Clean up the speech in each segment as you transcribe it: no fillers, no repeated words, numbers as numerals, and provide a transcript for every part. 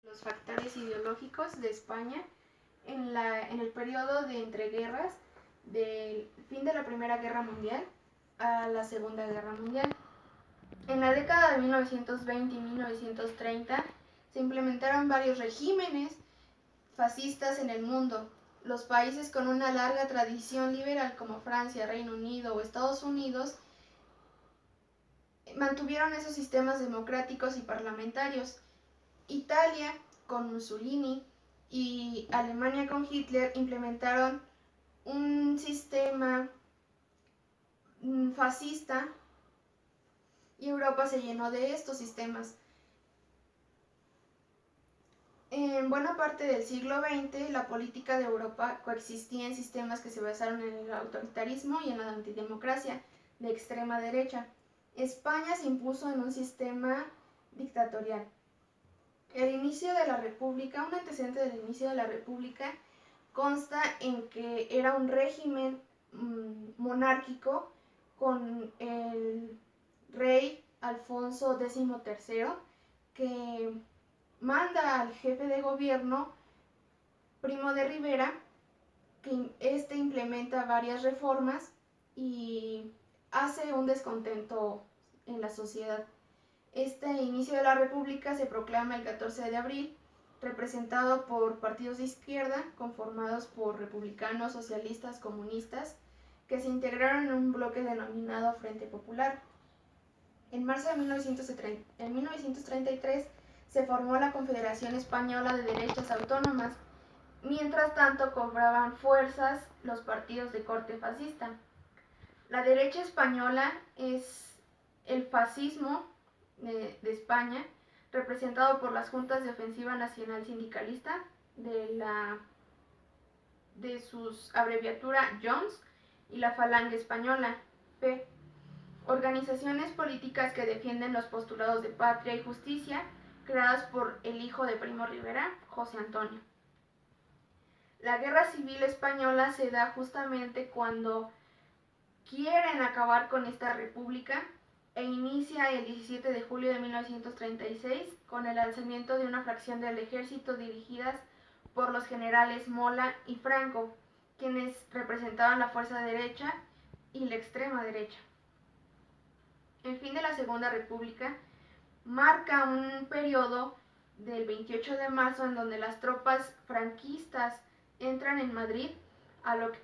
Los factores ideológicos de España en el periodo de entreguerras del fin de la Primera Guerra Mundial a la Segunda Guerra Mundial. En la década de 1920 y 1930 se implementaron varios regímenes fascistas en el mundo. Los países con una larga tradición liberal como Francia, Reino Unido o Estados Unidos mantuvieron esos sistemas democráticos y parlamentarios. Italia, con Mussolini, y Alemania con Hitler implementaron un sistema fascista y Europa se llenó de estos sistemas. En buena parte del siglo XX, la política de Europa coexistía en sistemas que se basaron en el autoritarismo y en la antidemocracia de extrema derecha. España se impuso en un sistema dictatorial. El inicio de la República, un antecedente del inicio de la República, consta en que era un régimen monárquico con el rey Alfonso XIII, que manda al jefe de gobierno, Primo de Rivera, que implementa varias reformas y hace un descontento en la sociedad. Este inicio de la República se proclama el 14 de abril, representado por partidos de izquierda conformados por republicanos, socialistas, comunistas, que se integraron en un bloque denominado Frente Popular. En marzo de 1933 se formó la Confederación Española de Derechas Autónomas. Mientras tanto, cobraban fuerzas los partidos de corte fascista. La derecha española es el fascismo de España, representado por las Juntas de Ofensiva Nacional Sindicalista, de sus abreviatura JONS, y la Falange Española, P. Organizaciones políticas que defienden los postulados de patria y justicia, creadas por el hijo de Primo Rivera, José Antonio. La Guerra Civil Española se da justamente cuando quieren acabar con esta república e inicia el 17 de julio de 1936 con el alzamiento de una fracción del ejército dirigidas por los generales Mola y Franco, quienes representaban la fuerza derecha y la extrema derecha. El fin de la Segunda República marca un periodo del 28 de marzo en donde las tropas franquistas entran en Madrid, a lo que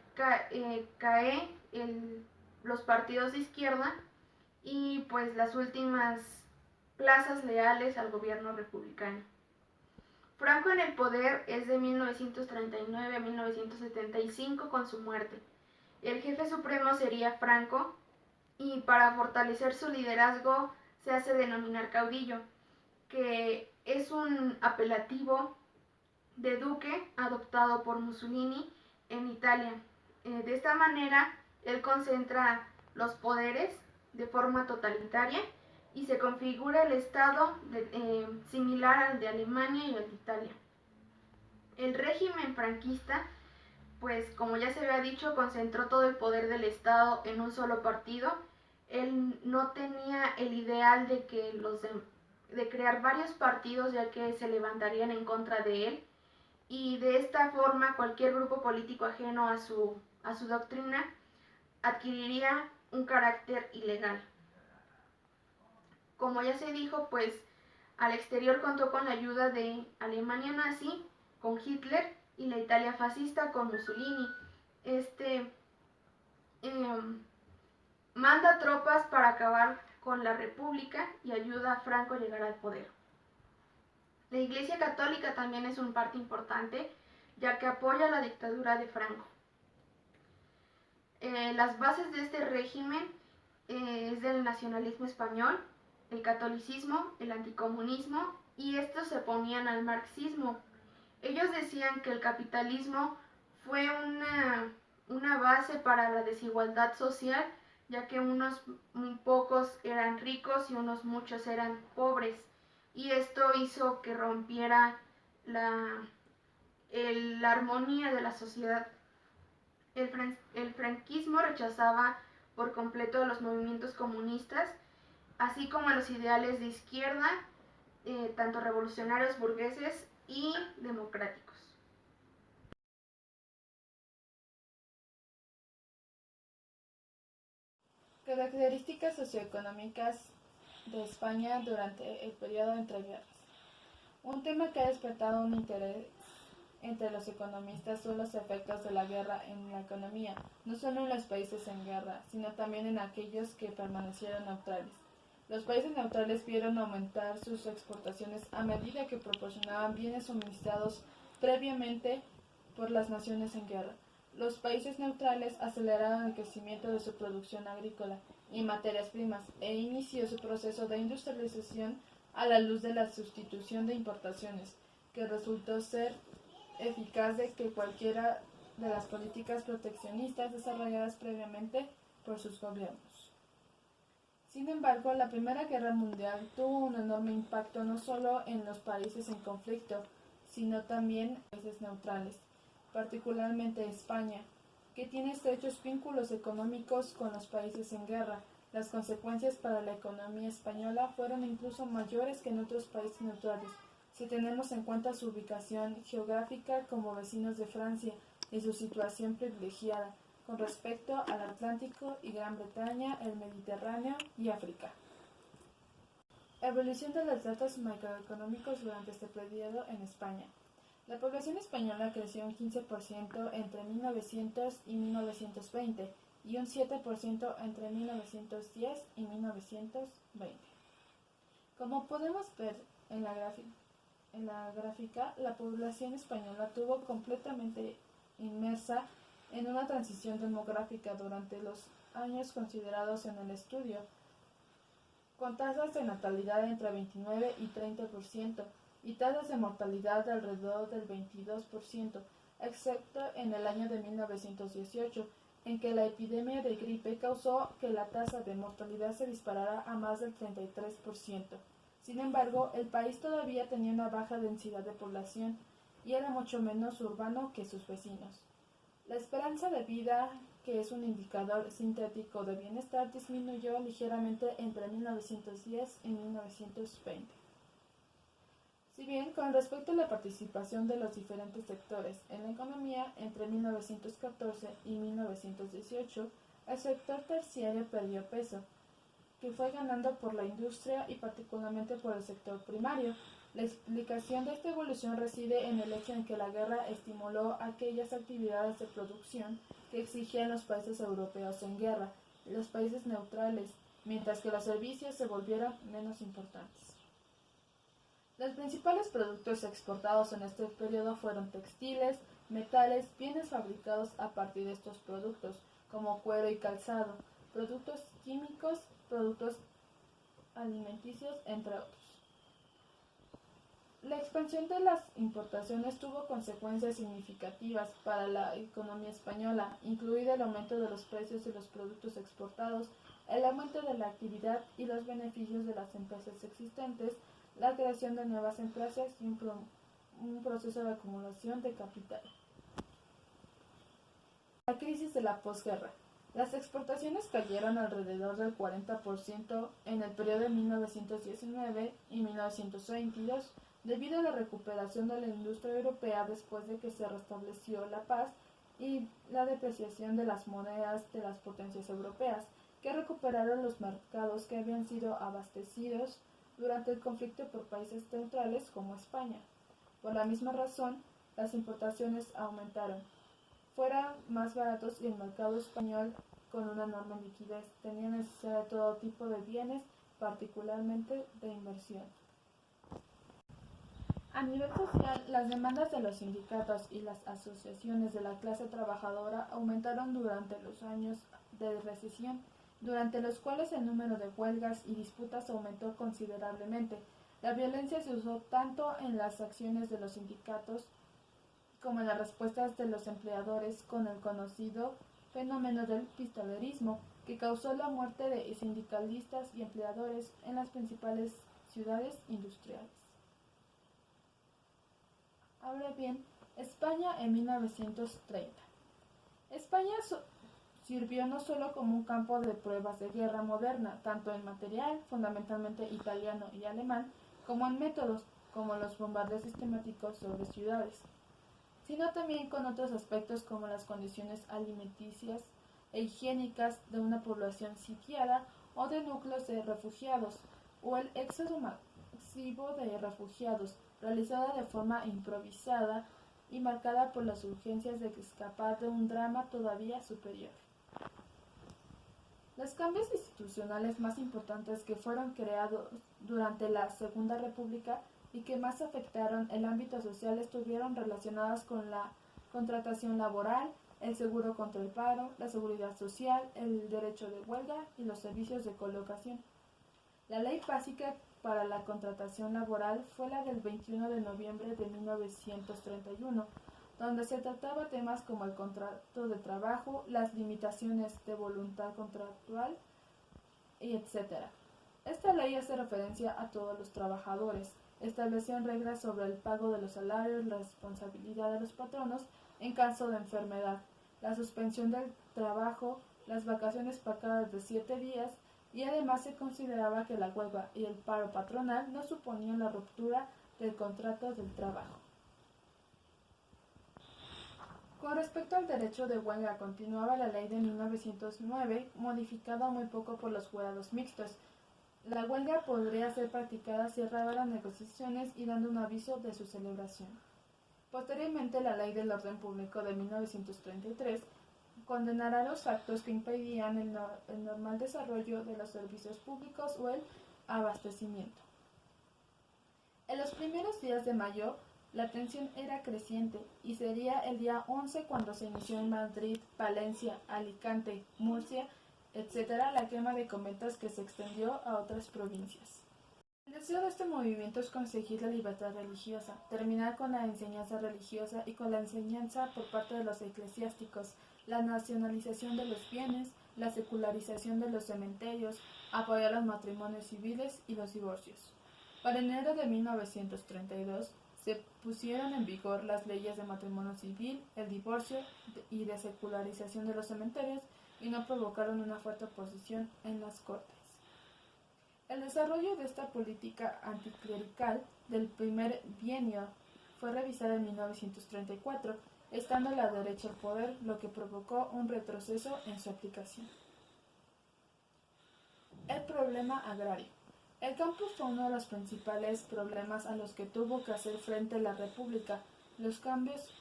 cae los partidos de izquierda y pues las últimas plazas leales al gobierno republicano. Franco en el poder es de 1939 a 1975 con su muerte. El jefe supremo sería Franco y para fortalecer su liderazgo se hace denominar caudillo, que es un apelativo de duque adoptado por Mussolini en Italia. De esta manera, él concentra los poderes de forma totalitaria y se configura el Estado similar al de Alemania y al de Italia. El régimen franquista, pues como ya se había dicho, concentró todo el poder del Estado en un solo partido. Él no tenía el ideal de crear varios partidos, ya que se levantarían en contra de él, y de esta forma cualquier grupo político ajeno a su doctrina adquiriría un carácter ilegal. Como ya se dijo, pues al exterior contó con la ayuda de Alemania nazi con Hitler y la Italia fascista con Mussolini. Manda tropas para acabar con la República y ayuda a Franco a llegar al poder. La Iglesia Católica también es una parte importante, ya que apoya la dictadura de Franco. Las bases de este régimen es del nacionalismo español, el catolicismo, el anticomunismo, y estos se oponían al marxismo. Ellos decían que el capitalismo fue una base para la desigualdad social, ya que unos muy pocos eran ricos y unos muchos eran pobres, y esto hizo que rompiera la armonía de la sociedad. El franquismo rechazaba por completo los movimientos comunistas, así como los ideales de izquierda, tanto revolucionarios burgueses y democráticos. Características socioeconómicas de España durante el periodo entre guerras. Un tema que ha despertado un interés entre los economistas son los efectos de la guerra en la economía, no solo en los países en guerra, sino también en aquellos que permanecieron neutrales. Los países neutrales vieron aumentar sus exportaciones a medida que proporcionaban bienes suministrados previamente por las naciones en guerra. Los países neutrales aceleraron el crecimiento de su producción agrícola y materias primas e inició su proceso de industrialización a la luz de la sustitución de importaciones, que resultó ser eficaz de que cualquiera de las políticas proteccionistas desarrolladas previamente por sus gobiernos. Sin embargo, la Primera Guerra Mundial tuvo un enorme impacto no solo en los países en conflicto, sino también en países neutrales, particularmente España, que tiene estrechos vínculos económicos con los países en guerra. Las consecuencias para la economía española fueron incluso mayores que en otros países neutrales, si tenemos en cuenta su ubicación geográfica como vecinos de Francia y su situación privilegiada con respecto al Atlántico y Gran Bretaña, el Mediterráneo y África. Evolución de los datos macroeconómicos durante este periodo en España. La población española creció un 15% entre 1900 y 1920 y un 7% entre 1910 y 1920. Como podemos ver en la gráfica, la población española estuvo completamente inmersa en una transición demográfica durante los años considerados en el estudio, con tasas de natalidad entre 29 y 30% y tasas de mortalidad de alrededor del 22%, excepto en el año de 1918, en que la epidemia de gripe causó que la tasa de mortalidad se disparara a más del 33%. Sin embargo, el país todavía tenía una baja densidad de población y era mucho menos urbano que sus vecinos. La esperanza de vida, que es un indicador sintético de bienestar, disminuyó ligeramente entre 1910 y 1920. Si bien, con respecto a la participación de los diferentes sectores en la economía, entre 1914 y 1918, el sector terciario perdió peso, que fue ganando por la industria y particularmente por el sector primario. La explicación de esta evolución reside en el hecho en que la guerra estimuló aquellas actividades de producción que exigían los países europeos en guerra, los países neutrales, mientras que los servicios se volvieron menos importantes. Los principales productos exportados en este periodo fueron textiles, metales, bienes fabricados a partir de estos productos, como cuero y calzado, productos químicos, productos alimenticios, entre otros. La expansión de las importaciones tuvo consecuencias significativas para la economía española, incluido el aumento de los precios de los productos exportados, el aumento de la actividad y los beneficios de las empresas existentes, la creación de nuevas empresas y un proceso de acumulación de capital. La crisis de la posguerra. Las exportaciones cayeron alrededor del 40% en el periodo de 1919 y 1922, debido a la recuperación de la industria europea después de que se restableció la paz y la depreciación de las monedas de las potencias europeas, que recuperaron los mercados que habían sido abastecidos durante el conflicto por países neutrales como España. Por la misma razón, las importaciones aumentaron. Fueran más baratos y el mercado español, con una enorme liquidez, tenía necesidad de todo tipo de bienes, particularmente de inversión. A nivel social, las demandas de los sindicatos y las asociaciones de la clase trabajadora aumentaron durante los años de recesión, durante los cuales el número de huelgas y disputas aumentó considerablemente. La violencia se usó tanto en las acciones de los sindicatos como en las respuestas de los empleadores con el conocido fenómeno del pistolerismo, que causó la muerte de sindicalistas y empleadores en las principales ciudades industriales. Ahora bien, España en 1930. España sirvió no solo como un campo de pruebas de guerra moderna, tanto en material, fundamentalmente italiano y alemán, como en métodos. como los bombardeos sistemáticos sobre ciudades, sino también con otros aspectos como las condiciones alimenticias e higiénicas de una población sitiada o de núcleos de refugiados, o el éxodo masivo de refugiados, realizada de forma improvisada y marcada por las urgencias de escapar de un drama todavía superior. Los cambios institucionales más importantes que fueron creados durante la Segunda República y que más afectaron el ámbito social estuvieron relacionados con la contratación laboral, el seguro contra el paro, la seguridad social, el derecho de huelga y los servicios de colocación. La ley básica para la contratación laboral fue la del 21 de noviembre de 1931, donde se trataba temas como el contrato de trabajo, las limitaciones de voluntad contractual, y etc. Esta ley hace referencia a todos los trabajadores, estableció reglas sobre el pago de los salarios, la responsabilidad de los patronos en caso de enfermedad, la suspensión del trabajo, las vacaciones pagadas de 7 días, y además se consideraba que la huelga y el paro patronal no suponían la ruptura del contrato del trabajo. Con respecto al derecho de huelga, continuaba la ley de 1909, modificada muy poco por los jurados mixtos. La huelga podría ser practicada cerrada las negociaciones y dando un aviso de su celebración. Posteriormente, la Ley del Orden Público de 1933 condenará los actos que impedían el normal desarrollo de los servicios públicos o el abastecimiento. En los primeros días de mayo, la tensión era creciente y sería el día 11 cuando se inició en Madrid, Valencia, Alicante, Murcia, etc. la quema de conventos que se extendió a otras provincias. El deseo de este movimiento es conseguir la libertad religiosa, terminar con la enseñanza religiosa y con la enseñanza por parte de los eclesiásticos, la nacionalización de los bienes, la secularización de los cementerios, apoyar los matrimonios civiles y los divorcios. Para enero de 1932 se pusieron en vigor las leyes de matrimonio civil, el divorcio y de secularización de los cementerios y no provocaron una fuerte oposición en las Cortes. El desarrollo de esta política anticlerical del primer bienio fue revisada en 1934, estando la derecha al poder, lo que provocó un retroceso en su aplicación. El problema agrario. El campo fue uno de los principales problemas a los que tuvo que hacer frente la República. Los cambios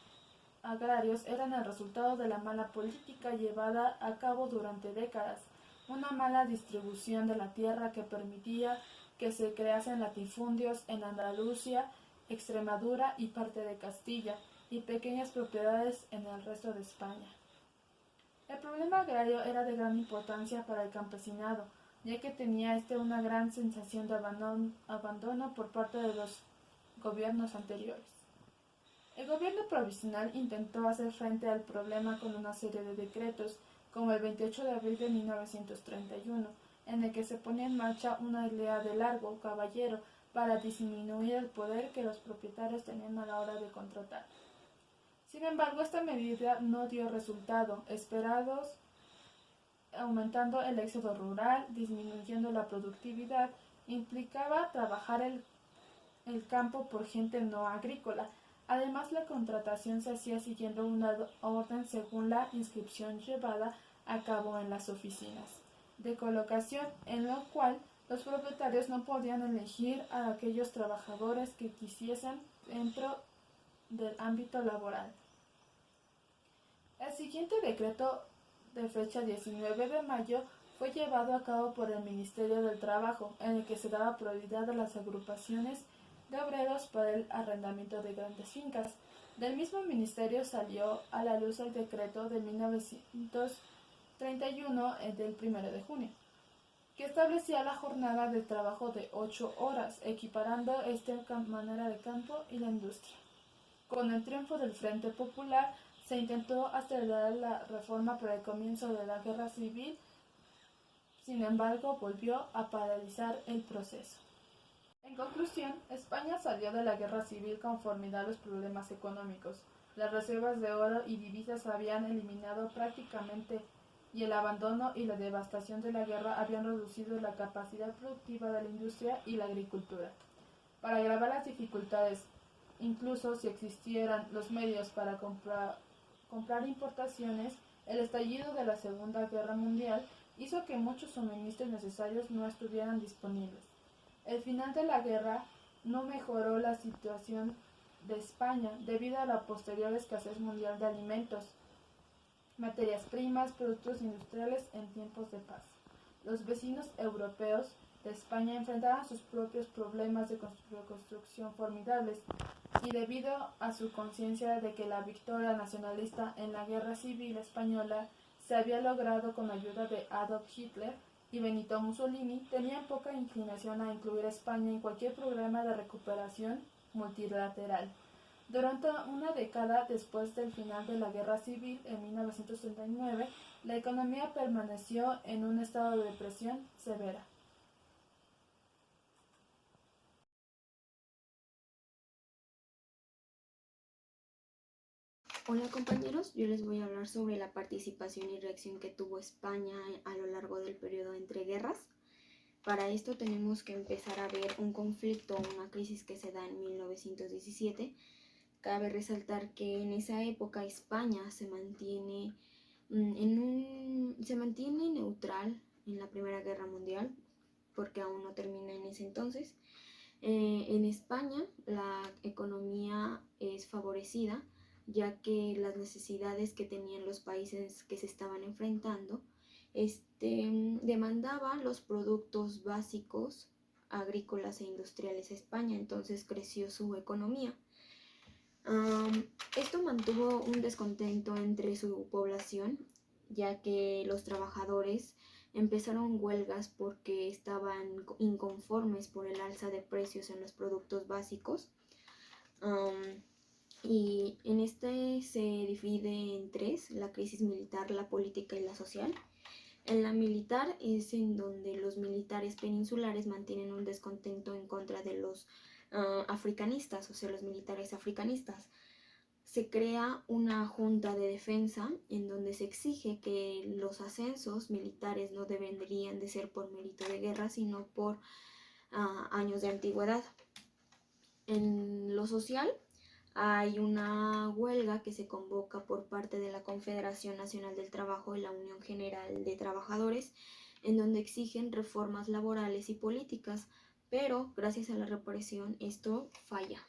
agrarios eran el resultado de la mala política llevada a cabo durante décadas, una mala distribución de la tierra que permitía que se creasen latifundios en Andalucía, Extremadura y parte de Castilla, y pequeñas propiedades en el resto de España. El problema agrario era de gran importancia para el campesinado, ya que tenía una gran sensación de abandono por parte de los gobiernos anteriores. El gobierno provisional intentó hacer frente al problema con una serie de decretos, como el 28 de abril de 1931, en el que se ponía en marcha una idea de largo caballero para disminuir el poder que los propietarios tenían a la hora de contratar. Sin embargo, esta medida no dio resultado esperados, aumentando el éxodo rural, disminuyendo la productividad, implicaba trabajar el campo por gente no agrícola. Además, la contratación se hacía siguiendo una orden según la inscripción llevada a cabo en las oficinas de colocación, en lo cual los propietarios no podían elegir a aquellos trabajadores que quisiesen dentro del ámbito laboral. El siguiente decreto de fecha 19 de mayo fue llevado a cabo por el Ministerio del Trabajo, en el que se daba prioridad a las agrupaciones de obreros para el arrendamiento de grandes fincas. Del mismo ministerio salió a la luz el decreto de 1931 del 1 de junio, que establecía la jornada de trabajo de 8 horas, equiparando esta manera de campo y la industria. Con el triunfo del Frente Popular, se intentó acelerar la reforma para el comienzo de la Guerra Civil, sin embargo, volvió a paralizar el proceso. En conclusión, España salió de la Guerra Civil conforme a los problemas económicos. Las reservas de oro y divisas se habían eliminado prácticamente y el abandono y la devastación de la guerra habían reducido la capacidad productiva de la industria y la agricultura. Para agravar las dificultades, incluso si existieran los medios para comprar importaciones, el estallido de la Segunda Guerra Mundial hizo que muchos suministros necesarios no estuvieran disponibles. El final de la guerra no mejoró la situación de España debido a la posterior escasez mundial de alimentos, materias primas, productos industriales en tiempos de paz. Los vecinos europeos de España enfrentaban sus propios problemas de construcción formidables y debido a su conciencia de que la victoria nacionalista en la Guerra Civil Española se había logrado con ayuda de Adolf Hitler y Benito Mussolini, tenían poca inclinación a incluir a España en cualquier programa de recuperación multilateral. Durante una década después del final de la Guerra Civil, en 1939, la economía permaneció en un estado de depresión severa. Hola compañeros, yo les voy a hablar sobre la participación y reacción que tuvo España a lo largo del periodo entre guerras. Para esto tenemos que empezar a ver un conflicto, una crisis que se da en 1917. Cabe resaltar que en esa época España se mantiene neutral en la Primera Guerra Mundial, porque aún no termina en ese entonces. En España la economía es favorecida, ya que las necesidades que tenían los países que se estaban enfrentando demandaban los productos básicos agrícolas e industriales a España, entonces creció su economía. Esto mantuvo un descontento entre su población, ya que los trabajadores empezaron huelgas porque estaban inconformes por el alza de precios en los productos básicos. Y en este se divide en tres: la crisis militar, la política y la social. En la militar es en donde los militares peninsulares mantienen un descontento en contra de los africanistas, o sea, los militares africanistas. Se crea una junta de defensa en donde se exige que los ascensos militares no deberían de ser por mérito de guerra, sino por años de antigüedad. En lo social hay una huelga que se convoca por parte de la Confederación Nacional del Trabajo y la Unión General de Trabajadores, en donde exigen reformas laborales y políticas, pero gracias a la represión esto falla.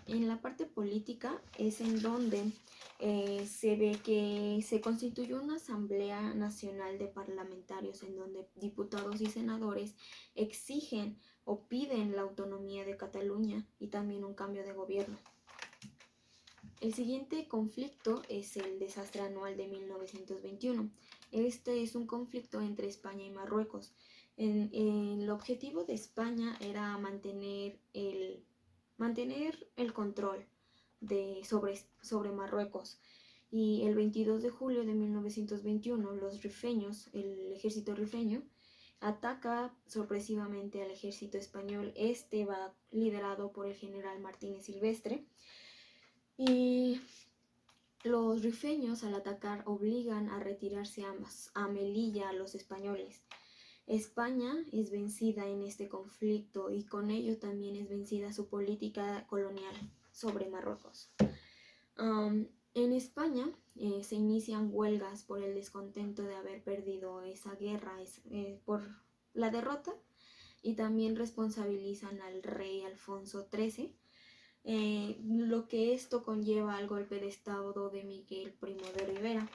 En la parte política es en donde se ve que se constituyó una Asamblea Nacional de Parlamentarios en donde diputados y senadores exigen o piden la autonomía de Cataluña y también un cambio de gobierno. El siguiente conflicto es el desastre anual de 1921. Este es un conflicto entre España y Marruecos. El objetivo de España era mantener el control sobre Marruecos. Y el 22 de julio de 1921, los rifeños, el ejército rifeño, ataca sorpresivamente al ejército español. Este va liderado por el general Martínez Silvestre. Y los rifeños, al atacar, obligan a retirarse a Melilla a los españoles. España es vencida en este conflicto y con ello también es vencida su política colonial sobre Marruecos. En España se inician huelgas por el descontento de haber perdido esa guerra por la derrota, y también responsabilizan al rey Alfonso XIII, lo que esto conlleva al golpe de estado de Miguel Primo de Rivera.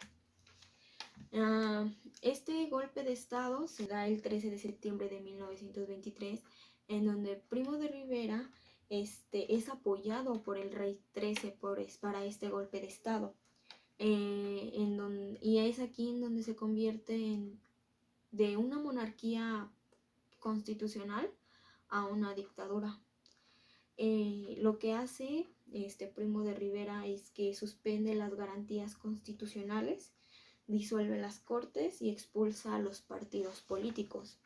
Este golpe de estado se da el 13 de septiembre de 1923, en donde Primo de Rivera es apoyado por el rey XIII para este golpe de estado, y es aquí en donde se convierte de una monarquía constitucional a una dictadura. Lo que hace Primo de Rivera es que suspende las garantías constitucionales, disuelve las cortes y expulsa a los partidos políticos.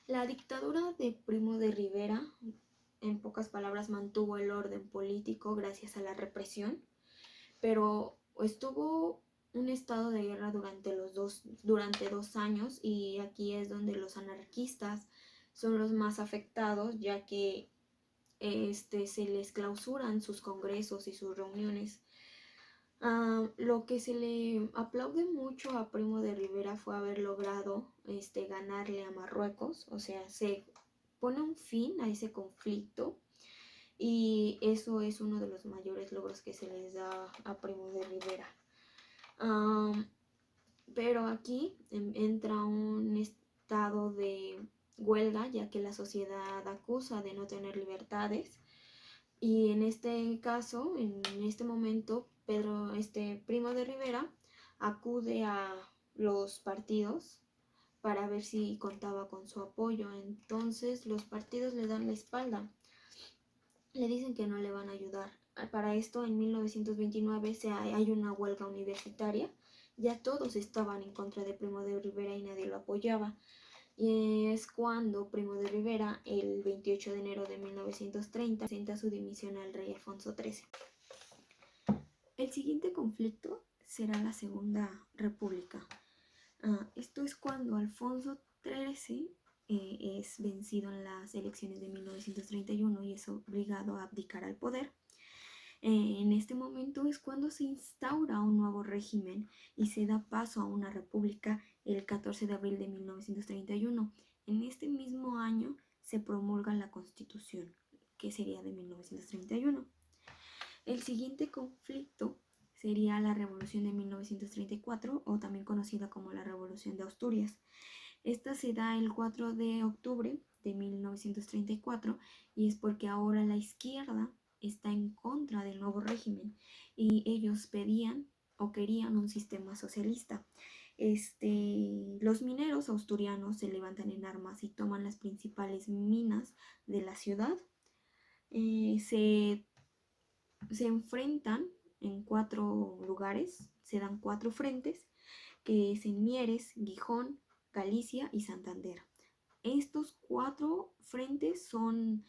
La dictadura de Primo de Rivera, en pocas palabras, mantuvo el orden político gracias a la represión, pero estuvo un estado de guerra durante 2 años, y aquí es donde los anarquistas son los más afectados, ya que se les clausuran sus congresos y sus reuniones. Lo que se le aplaude mucho a Primo de Rivera fue haber logrado ganarle a Marruecos, o sea, se pone un fin a ese conflicto y eso es uno de los mayores logros que se les da a Primo de Rivera. Pero aquí entra un estado de huelga, ya que la sociedad acusa de no tener libertades. Y en este caso, en este momento, Primo de Rivera acude a los partidos para ver si contaba con su apoyo. Entonces los partidos le dan la espalda, le dicen que no le van a ayudar. Para esto, en 1929 hay una huelga universitaria. Ya todos estaban en contra de Primo de Rivera y nadie lo apoyaba. Y es cuando Primo de Rivera, el 28 de enero de 1930, presenta su dimisión al rey Alfonso XIII. El siguiente conflicto será la Segunda República. Esto es cuando Alfonso XIII es vencido en las elecciones de 1931 y es obligado a abdicar al poder. En este momento es cuando se instaura un nuevo régimen y se da paso a una república el 14 de abril de 1931. En este mismo año se promulga la Constitución, que sería de 1931. El siguiente conflicto sería la Revolución de 1934, o también conocida como la Revolución de Asturias. Esta se da el 4 de octubre de 1934 y es porque ahora la izquierda está en contra del nuevo régimen y ellos pedían o querían un sistema socialista. Los mineros asturianos se levantan en armas y toman las principales minas de la ciudad. Se enfrentan en 4 lugares, se dan 4 frentes, que es en Mieres, Gijón, Galicia y Santander. Estos 4 frentes son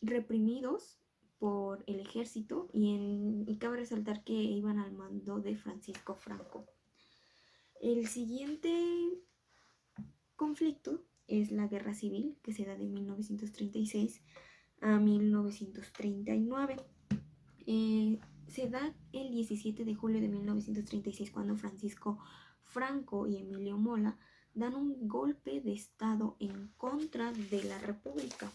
reprimidos por el ejército y cabe resaltar que iban al mando de Francisco Franco. El siguiente conflicto es la Guerra Civil, que se da de 1936 a 1939. Se da el 17 de julio de 1936 cuando Francisco Franco y Emilio Mola dan un golpe de estado en contra de la República.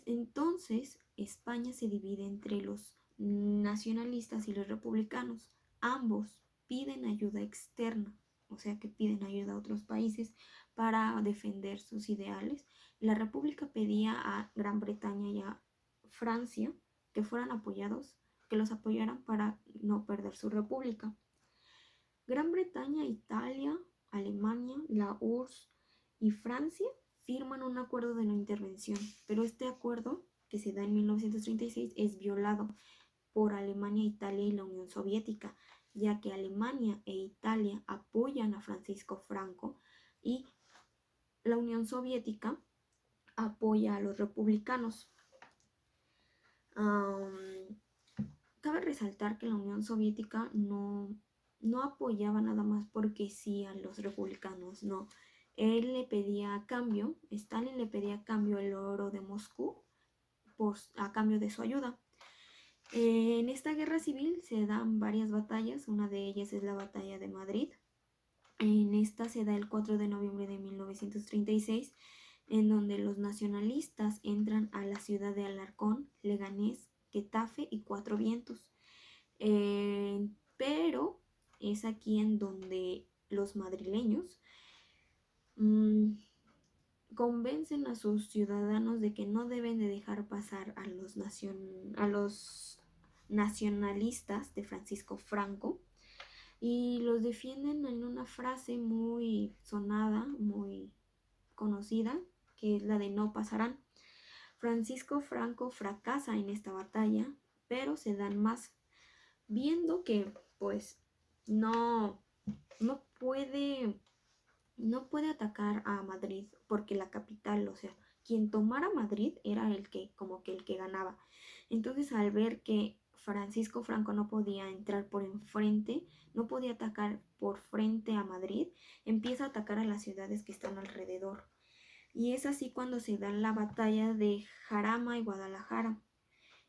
Entonces España se divide entre los nacionalistas y los republicanos. Ambos piden ayuda externa, o sea que piden ayuda a otros países para defender sus ideales. La República pedía a Gran Bretaña y a Francia que fueran apoyados, que los apoyaran para no perder su república. Gran Bretaña, Italia, Alemania, la URSS y Francia firman un acuerdo de no intervención, pero este acuerdo, que se da en 1936, es violado por Alemania, Italia y la Unión Soviética, ya que Alemania e Italia apoyan a Francisco Franco y la Unión Soviética apoya a los republicanos. Cabe resaltar que la Unión Soviética no apoyaba nada más porque sí a los republicanos, no. Stalin le pedía a cambio el oro de Moscú a cambio de su ayuda. En esta guerra civil se dan varias batallas, una de ellas es la batalla de Madrid. En esta se da el 4 de noviembre de 1936, en donde los nacionalistas entran a la ciudad de Alarcón, Leganés, Getafe y Cuatro Vientos. Pero es aquí en donde los madrileños convencen a sus ciudadanos de que no deben de dejar pasar a los nacionalistas de Francisco Franco y los defienden en una frase muy sonada, muy conocida, que es la de no pasarán. Francisco Franco fracasa en esta batalla, pero se dan más, viendo que pues no puede atacar a Madrid porque la capital, o sea, quien tomara Madrid era el que ganaba. Entonces, al ver que Francisco Franco no podía entrar por enfrente, no podía atacar por frente a Madrid, empieza a atacar a las ciudades que están alrededor. Y es así cuando se da la batalla de Jarama y Guadalajara.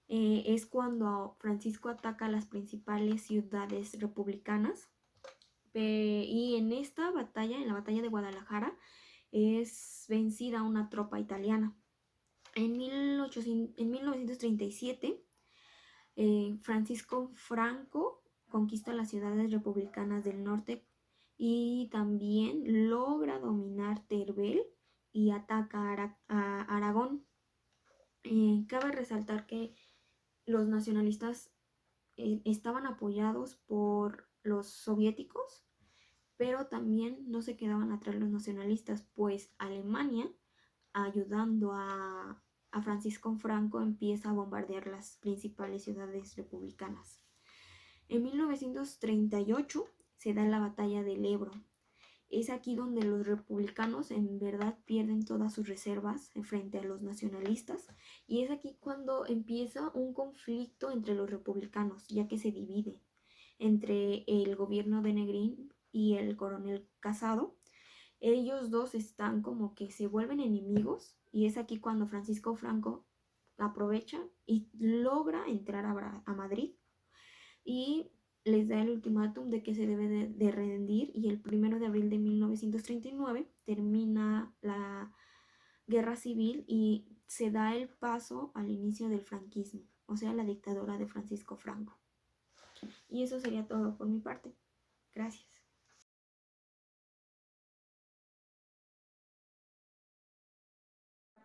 Es cuando Francisco ataca a las principales ciudades republicanas. Y en esta batalla, en la batalla de Guadalajara, es vencida una tropa italiana. En 1937, Francisco Franco conquista las ciudades republicanas del norte y también logra dominar Teruel y ataca a Aragón. Cabe resaltar que los nacionalistas estaban apoyados por los soviéticos, pero también no se quedaban atrás los nacionalistas, pues Alemania, ayudando a Francisco Franco, empieza a bombardear las principales ciudades republicanas. En 1938 se da la batalla del Ebro. Es aquí donde los republicanos en verdad pierden todas sus reservas frente a los nacionalistas, y es aquí cuando empieza un conflicto entre los republicanos, ya que se divide entre el gobierno de Negrín y el coronel Casado. Ellos dos están como que se vuelven enemigos, y es aquí cuando Francisco Franco aprovecha y logra entrar a Madrid y les da el ultimátum de que se debe de rendir, y el 1 de abril de 1939 termina la guerra civil y se da el paso al inicio del franquismo, o sea, la dictadura de Francisco Franco. Y eso sería todo por mi parte. Gracias.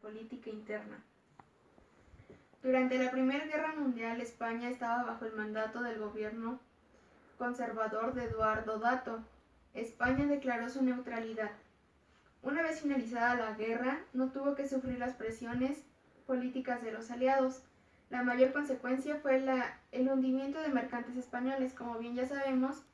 Política interna. Durante la Primera Guerra Mundial, España estaba bajo el mandato del gobierno conservador de Eduardo Dato. España declaró su neutralidad. Una vez finalizada la guerra, no tuvo que sufrir las presiones políticas de los aliados. La mayor consecuencia fue el hundimiento de mercantes españoles. Como bien ya sabemos,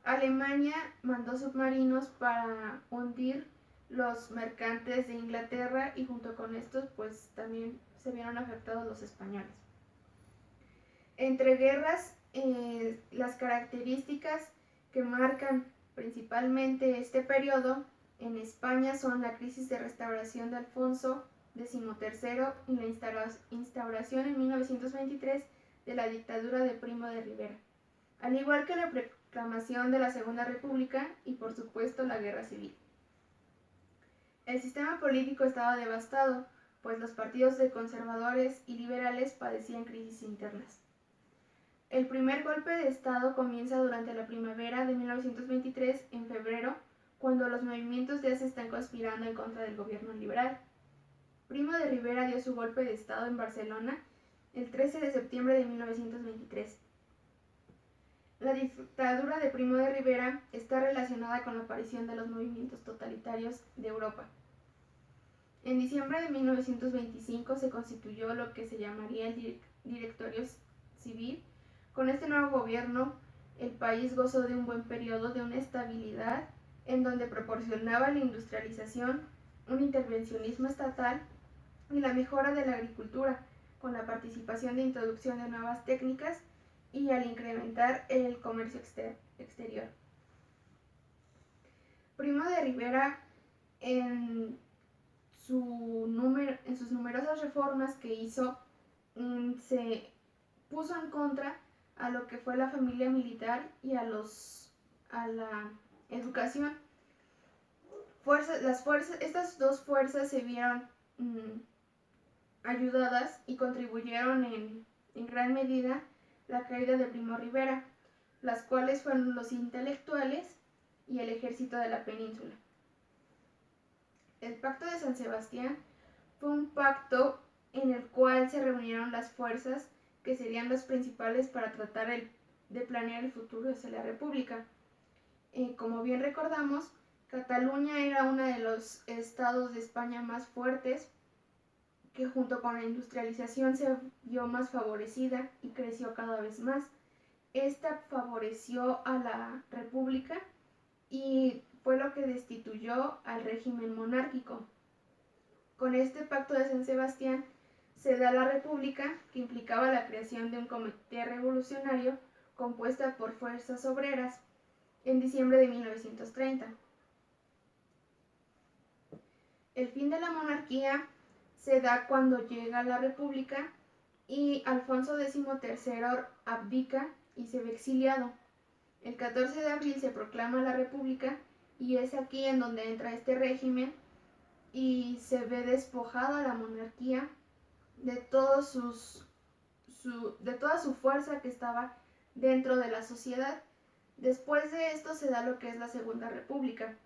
Alemania mandó submarinos para hundir los mercantes de Inglaterra, y junto con estos pues también se vieron afectados los españoles. Entre guerras, las características que marcan principalmente este periodo en España son la crisis de restauración de Alfonso XIII y la instauración en 1923 de la dictadura de Primo de Rivera, al igual que la proclamación de la Segunda República y por supuesto la Guerra Civil. El sistema político estaba devastado, pues los partidos de conservadores y liberales padecían crisis internas. El primer golpe de Estado comienza durante la primavera de 1923, en febrero, cuando los movimientos ya se están conspirando en contra del gobierno liberal. Primo de Rivera dio su golpe de Estado en Barcelona el 13 de septiembre de 1923. La dictadura de Primo de Rivera está relacionada con la aparición de los movimientos totalitarios de Europa. En diciembre de 1925 se constituyó lo que se llamaría el Directorio Civil. Con este nuevo gobierno, el país gozó de un buen periodo de una estabilidad en donde proporcionaba la industrialización, un intervencionismo estatal y la mejora de la agricultura, con la participación de introducción de nuevas técnicas y al incrementar el comercio exterior. Primo de Rivera, en sus numerosas reformas que hizo, se puso en contra a lo que fue la familia militar y a la educación. Estas dos fuerzas se vieron ayudadas y contribuyeron en gran medida la caída de Primo de Rivera, las cuales fueron los intelectuales y el ejército de la península. El Pacto de San Sebastián fue un pacto en el cual se reunieron las fuerzas que serían las principales para tratar de planear el futuro de la República. Como bien recordamos, Cataluña era uno de los estados de España más fuertes, que junto con la industrialización se vio más favorecida y creció cada vez más. Esta favoreció a la República y fue lo que destituyó al régimen monárquico. Con este Pacto de San Sebastián se da la República, que implicaba la creación de un comité revolucionario compuesta por fuerzas obreras en diciembre de 1930. El fin de la monarquía se da cuando llega la República y Alfonso XIII abdica y se ve exiliado. El 14 de abril se proclama la República y es aquí en donde entra este régimen y se ve despojada la monarquía de, de toda su fuerza que estaba dentro de la sociedad. Después de esto se da lo que es la Segunda República.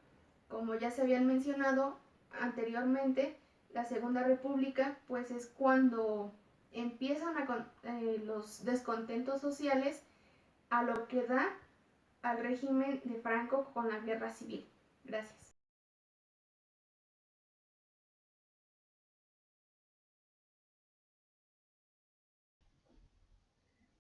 Como ya se habían mencionado anteriormente, la Segunda República pues es cuando empiezan los descontentos sociales a lo que da al régimen de Franco con la guerra civil. Gracias.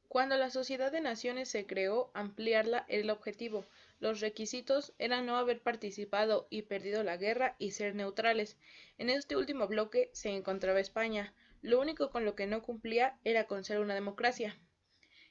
Cuando la Sociedad de Naciones se creó, ampliarla era el objetivo. Los requisitos eran no haber participado y perdido la guerra y ser neutrales. En este último bloque se encontraba España. Lo único con lo que no cumplía era con ser una democracia.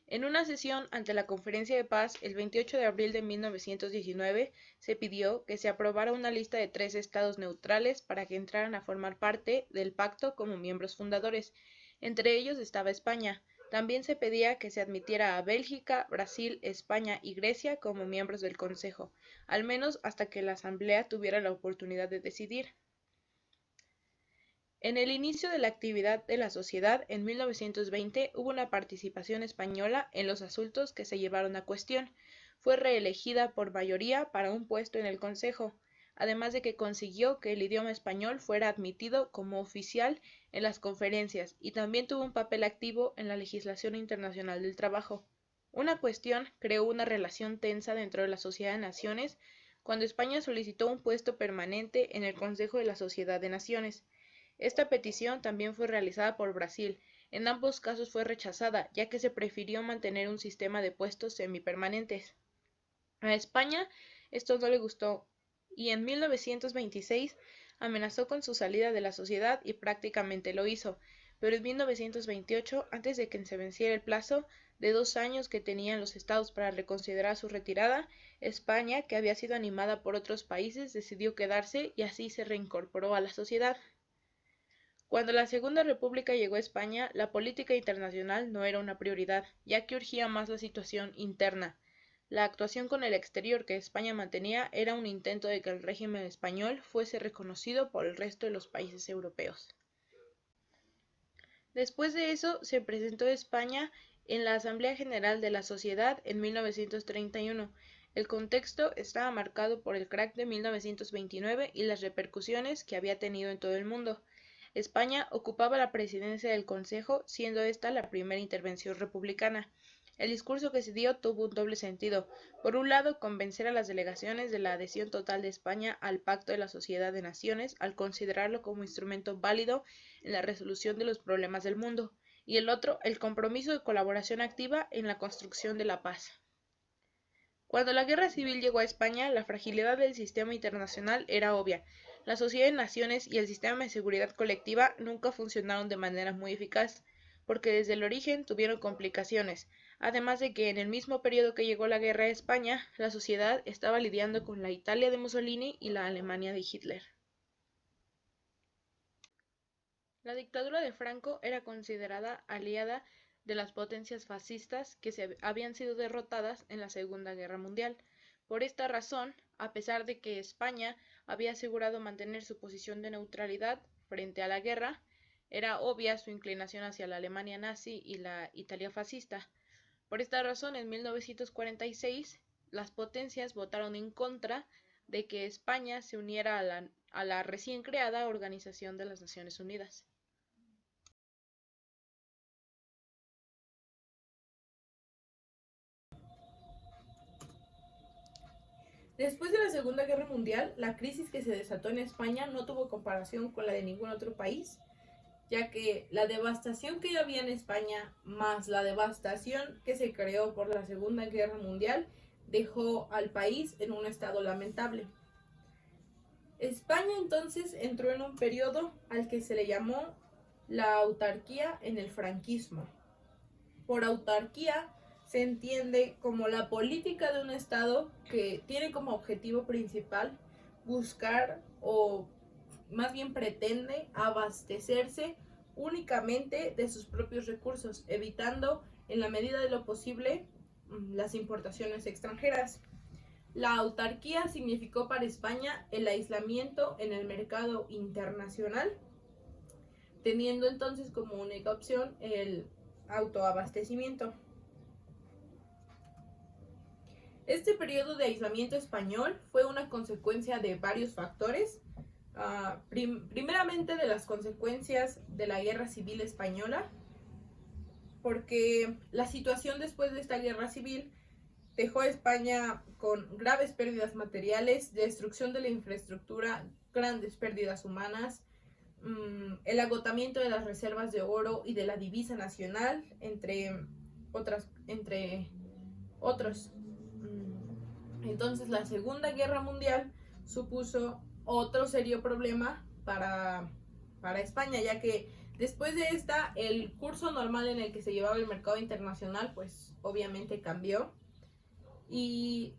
En una sesión ante la Conferencia de Paz el 28 de abril de 1919 se pidió que se aprobara una lista de 3 estados neutrales para que entraran a formar parte del pacto como miembros fundadores. Entre ellos estaba España. También se pedía que se admitiera a Bélgica, Brasil, España y Grecia como miembros del Consejo, al menos hasta que la Asamblea tuviera la oportunidad de decidir. En el inicio de la actividad de la sociedad, en 1920, hubo una participación española en los asuntos que se llevaron a cuestión. Fue reelegida por mayoría para un puesto en el Consejo, además de que consiguió que el idioma español fuera admitido como oficial en las conferencias y también tuvo un papel activo en la legislación internacional del trabajo. Una cuestión creó una relación tensa dentro de la Sociedad de Naciones cuando España solicitó un puesto permanente en el Consejo de la Sociedad de Naciones. Esta petición también fue realizada por Brasil. En ambos casos fue rechazada, ya que se prefirió mantener un sistema de puestos semipermanentes. A España esto no le gustó y en 1926 amenazó con su salida de la sociedad y prácticamente lo hizo, pero en 1928, antes de que se venciera el plazo de 2 años que tenían los estados para reconsiderar su retirada, España, que había sido animada por otros países, decidió quedarse y así se reincorporó a la sociedad. Cuando la Segunda República llegó a España, la política internacional no era una prioridad, ya que urgía más la situación interna. La actuación con el exterior que España mantenía era un intento de que el régimen español fuese reconocido por el resto de los países europeos. Después de eso, se presentó España en la Asamblea General de la Sociedad en 1931. El contexto estaba marcado por el crack de 1929 y las repercusiones que había tenido en todo el mundo. España ocupaba la presidencia del Consejo, siendo esta la primera intervención republicana. El discurso que se dio tuvo un doble sentido. Por un lado, convencer a las delegaciones de la adhesión total de España al Pacto de la Sociedad de Naciones al considerarlo como instrumento válido en la resolución de los problemas del mundo, y el otro, el compromiso de colaboración activa en la construcción de la paz. Cuando la guerra civil llegó a España, la fragilidad del sistema internacional era obvia. La Sociedad de Naciones y el sistema de seguridad colectiva nunca funcionaron de manera muy eficaz, porque desde el origen tuvieron complicaciones, además de que en el mismo periodo que llegó la guerra a España, la sociedad estaba lidiando con la Italia de Mussolini y la Alemania de Hitler. La dictadura de Franco era considerada aliada de las potencias fascistas que habían sido derrotadas en la Segunda Guerra Mundial. Por esta razón, a pesar de que España había asegurado mantener su posición de neutralidad frente a la guerra, era obvia su inclinación hacia la Alemania nazi y la Italia fascista. Por esta razón, en 1946, las potencias votaron en contra de que España se uniera a la recién creada Organización de las Naciones Unidas. Después de la Segunda Guerra Mundial, la crisis que se desató en España no tuvo comparación con la de ningún otro país, ya que la devastación que había en España, más la devastación que se creó por la Segunda Guerra Mundial, dejó al país en un estado lamentable. España entonces entró en un periodo al que se le llamó La autarquía en el franquismo. Por autarquía se entiende como la política de un Estado que tiene como objetivo principal buscar o más bien pretende abastecerse únicamente de sus propios recursos, evitando en la medida de lo posible las importaciones extranjeras. La autarquía significó para España el aislamiento en el mercado internacional, teniendo entonces como única opción el autoabastecimiento. Este periodo de aislamiento español fue una consecuencia de varios factores. Primeramente de las consecuencias de la Guerra Civil Española, porque la situación después de esta guerra civil dejó a España con graves pérdidas materiales, destrucción de la infraestructura, grandes pérdidas humanas, el agotamiento de las reservas de oro y de la divisa nacional, entre otros. Entonces la Segunda Guerra Mundial supuso otro serio problema para España, ya que después de esta, el curso normal en el que se llevaba el mercado internacional, pues obviamente cambió. Y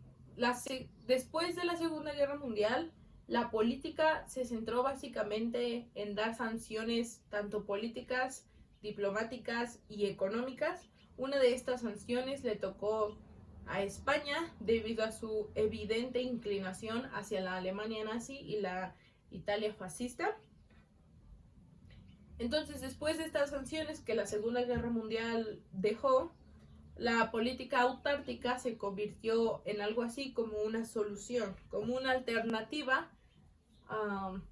después de la Segunda Guerra Mundial, la política se centró básicamente en dar sanciones tanto políticas, diplomáticas y económicas. Una de estas sanciones le tocó a España debido a su evidente inclinación hacia la Alemania nazi y la Italia fascista. Entonces, después de estas sanciones que la Segunda Guerra Mundial dejó, la política autártica se convirtió en algo así como una solución, como una alternativa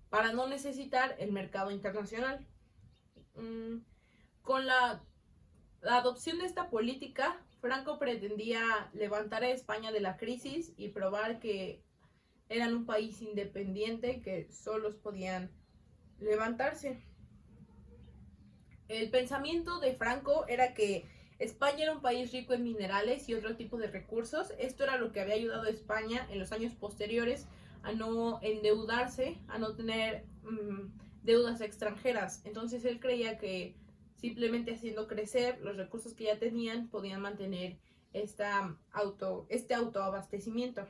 para no necesitar el mercado internacional. Con la adopción de esta política, Franco pretendía levantar a España de la crisis y probar que eran un país independiente que solos podían levantarse. El pensamiento de Franco era que España era un país rico en minerales y otro tipo de recursos. Esto era lo que había ayudado a España en los años posteriores a no endeudarse, a no tener deudas extranjeras. Entonces él creía que simplemente haciendo crecer los recursos que ya tenían podían mantener este autoabastecimiento.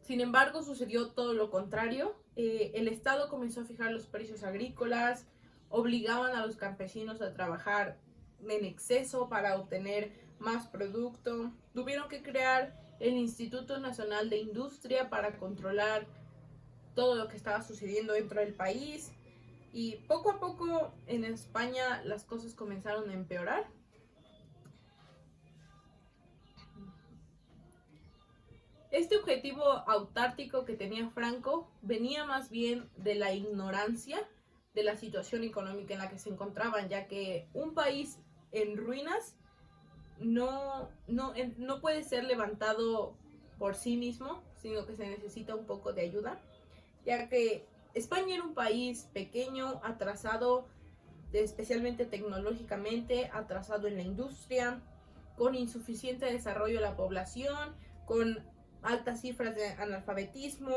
Sin embargo, sucedió todo lo contrario. El Estado comenzó a fijar los precios agrícolas, obligaban a los campesinos a trabajar en exceso para obtener más producto. Tuvieron que crear el Instituto Nacional de Industria para controlar todo lo que estaba sucediendo dentro del país. Y poco a poco en España las cosas comenzaron a empeorar. Este objetivo autártico que tenía Franco venía más bien de la ignorancia de la situación económica en la que se encontraban, ya que un país en ruinas no puede ser levantado por sí mismo, sino que se necesita un poco de ayuda, ya que España era un país pequeño, atrasado especialmente tecnológicamente, atrasado en la industria, con insuficiente desarrollo de la población, con altas cifras de analfabetismo,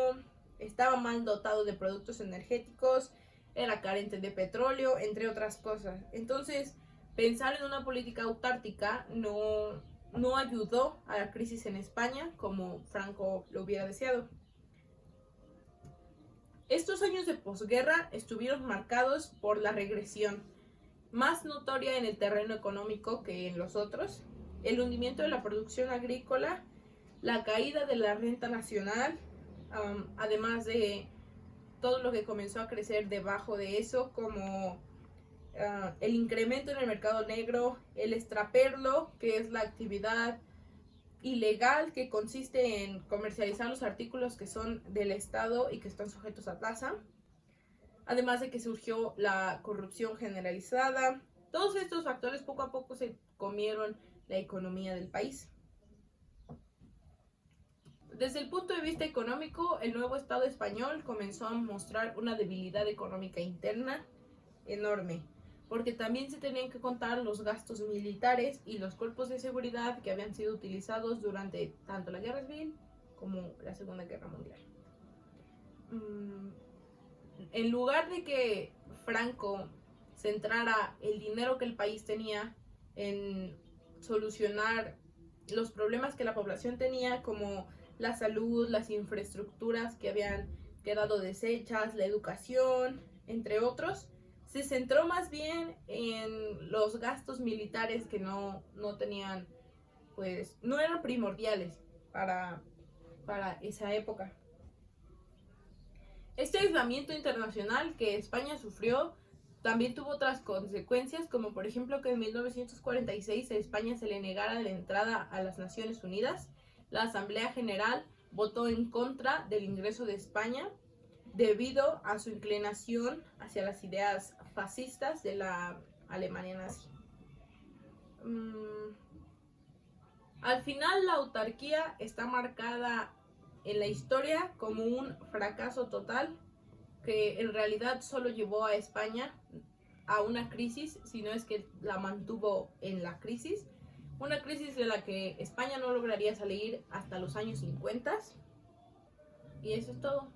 estaba mal dotado de productos energéticos, era carente de petróleo, entre otras cosas. Entonces, pensar en una política autártica no ayudó a la crisis en España como Franco lo hubiera deseado. Estos años de posguerra estuvieron marcados por la regresión, más notoria en el terreno económico que en los otros, el hundimiento de la producción agrícola, la caída de la renta nacional, además de todo lo que comenzó a crecer debajo de eso, como el incremento en el mercado negro, el extraperlo, que es la actividad ilegal que consiste en comercializar los artículos que son del Estado y que están sujetos a tasa, además de que surgió la corrupción generalizada. Todos estos factores poco a poco se comieron la economía del país. Desde el punto de vista económico, el nuevo Estado español comenzó a mostrar una debilidad económica interna enorme, porque también se tenían que contar los gastos militares y los cuerpos de seguridad que habían sido utilizados durante tanto la Guerra Civil como la Segunda Guerra Mundial. en lugar de que Franco centrara el dinero que el país tenía en solucionar los problemas que la población tenía, como la salud, las infraestructuras que habían quedado deshechas, la educación, entre otros, se centró más bien en los gastos militares que no tenían, pues, no eran primordiales para esa época. Este aislamiento internacional que España sufrió también tuvo otras consecuencias, como por ejemplo que en 1946 a España se le negara la entrada a las Naciones Unidas. La Asamblea General votó en contra del ingreso de España debido a su inclinación hacia las ideas fascistas de la Alemania nazi. Al final, la autarquía está marcada en la historia como un fracaso total que en realidad solo llevó a España a una crisis, si no es que la mantuvo en la crisis. Una crisis de la que España no lograría salir hasta los años 50. Y eso es todo.